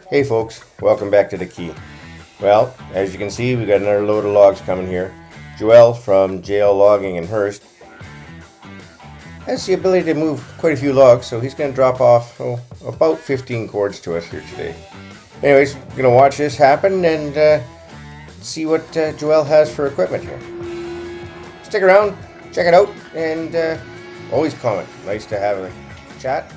Hey folks, welcome back to the Key. Well, as you can see, we got another load of logs coming here. Joelle from JL Logging in Hearst has the ability to move quite a few logs, so he's going to drop off about 15 cords to us here today. Anyways, we're going to watch this happen and see what Joelle has for equipment here. Stick around, check it out, and always comment. Nice to have a chat.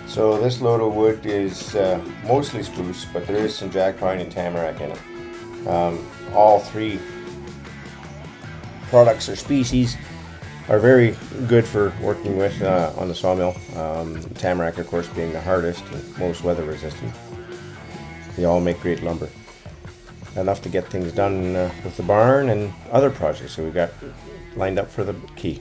So this load of wood is mostly spruce, but there is some jackpine and Tamarak in it. All three products or species are very good for working with on the sawmill. Tamarak, of course, being the hardest and most weather resistant. They all make great lumber. Enough to get things done with the barn and other projects that we got lined up for the Key.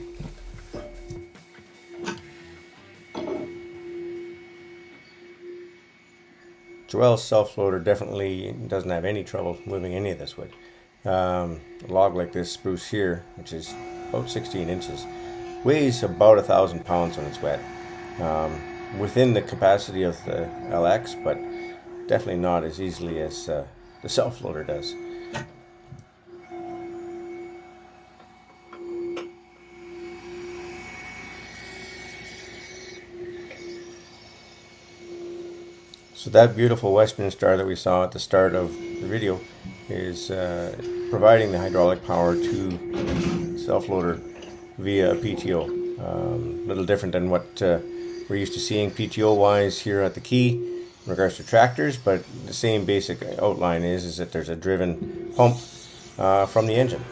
Joelle's Selfloader definitely doesn't have any trouble moving any of this wood. A log like this spruce here, which is about 16 inches, weighs about 1,000 pounds when it's wet. Within the capacity of the LX, but definitely not as easily as the Selfloader does. So that beautiful western star that we saw at the start of the video is providing the hydraulic power to Selfloader via a PTO. A little different than what we're used to seeing PTO wise here at the Key in regards to tractors, but the same basic outline is that there's a driven pump from the engine.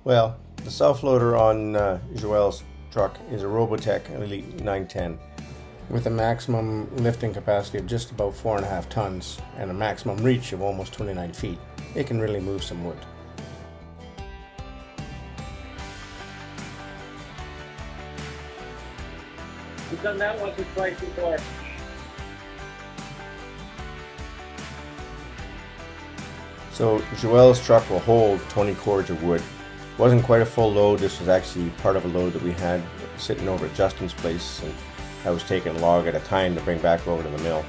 Well, the Selfloader on Joelle's truck is a Robotech Elite 910 with a maximum lifting capacity of just about 4.5 tons and a maximum reach of almost 29 feet. It can really move some wood. We've done that once or twice before. So Joelle's truck will hold 20 cords of wood. Wasn't quite a full load. This was actually part of a load that we had sitting over at Justin's place, and I was taking a log at a time to bring back over to the mill.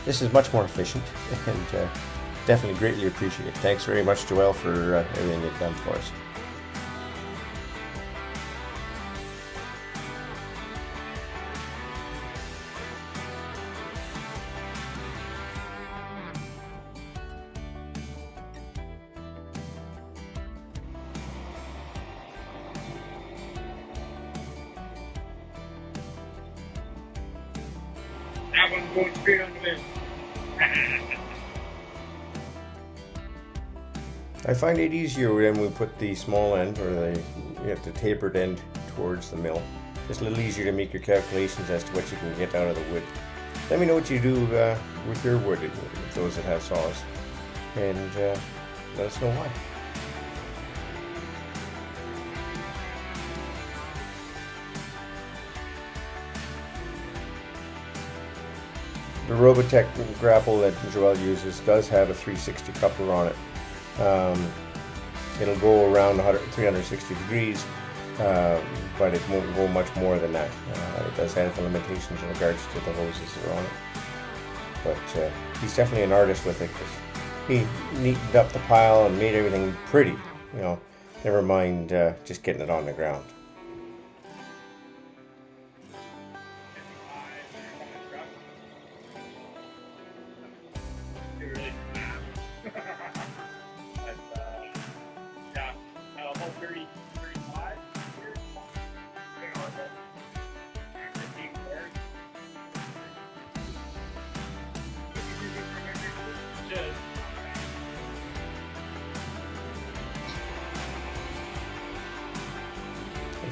This is much more efficient and definitely greatly appreciated. Thanks very much, Joelle, for everything you've done for us. That one's going straight on the mill. I find it easier when we put the small end or the tapered end towards the mill. Just a little easier to make your calculations as to what you can get out of the wood. Let me know what you do with your wood, those that have saws, and let us know why. The Robotech grapple that Joelle uses does have a 360 coupler on it. It'll go around 360 degrees, but it won't go much more than that. It does have the limitations in regards to the hoses that are on it. But he's definitely an artist with it, because he neatened up the pile and made everything pretty. You know, never mind just getting it on the ground.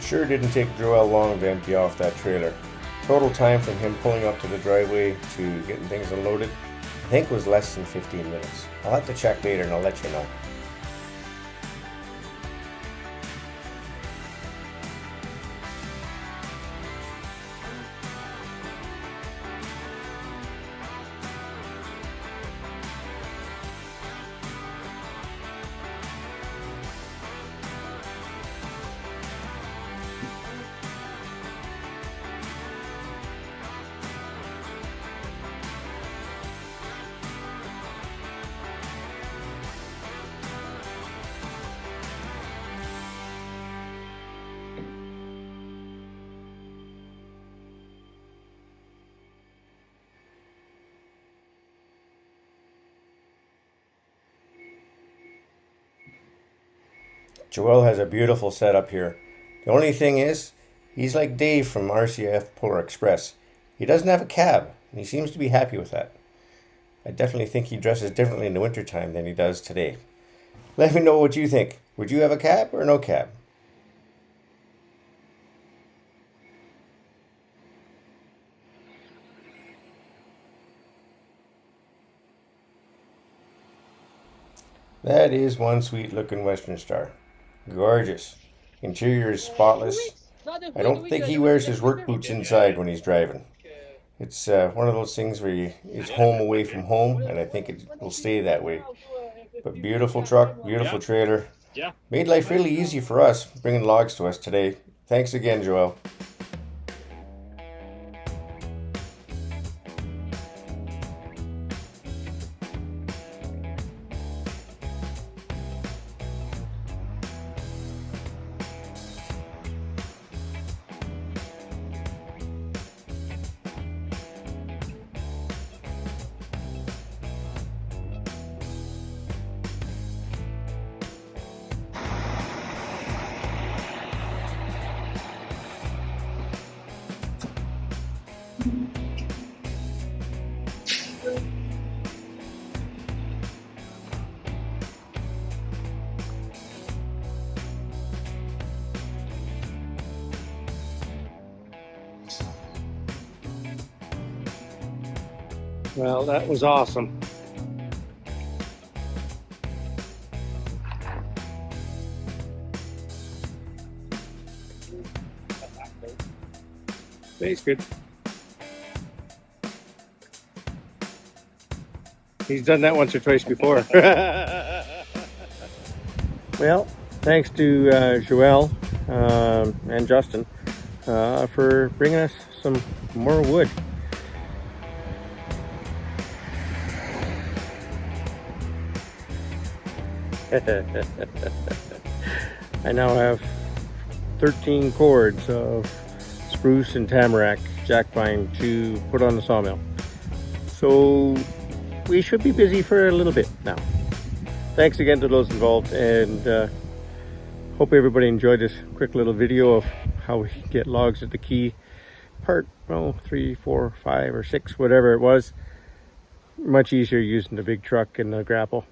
sure didn't take Joelle long to empty off that trailer. Total time from him pulling up to the driveway to getting things unloaded, I think was less than 15 minutes. I'll have to check later and I'll let you know. Joelle has a beautiful setup here. The only thing is, he's like Dave from RCF Polar Express. He doesn't have a cab, and he seems to be happy with that. I definitely think he dresses differently in the wintertime than he does today. Let me know what you think. Would you have a cab or no cab? That is one sweet looking Western Star. Gorgeous. Interior is spotless. I don't think he wears his work boots inside when he's driving. It's one of those things where he's home away from home, and I think it will stay that way. But beautiful truck, beautiful trailer. Made life really easy for us, bringing logs to us today. Thanks again, Joelle. Well, that was awesome. Tastes good. He's done that once or twice before. Well, thanks to Joelle and Justin for bringing us some more wood. I now have 13 cords of spruce and tamarack jackpine to put on the sawmill. So we should be busy for a little bit now. Thanks again to those involved, and hope everybody enjoyed this quick little video of how we get logs at the quay. Part 3, 4, 5, or 6, whatever it was. Much easier using the big truck and the grapple.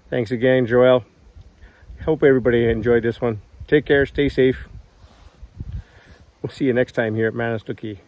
Thanks again, Joelle. Hope everybody enjoyed this one. Take care, stay safe. We'll see you next time here at Manistee Key.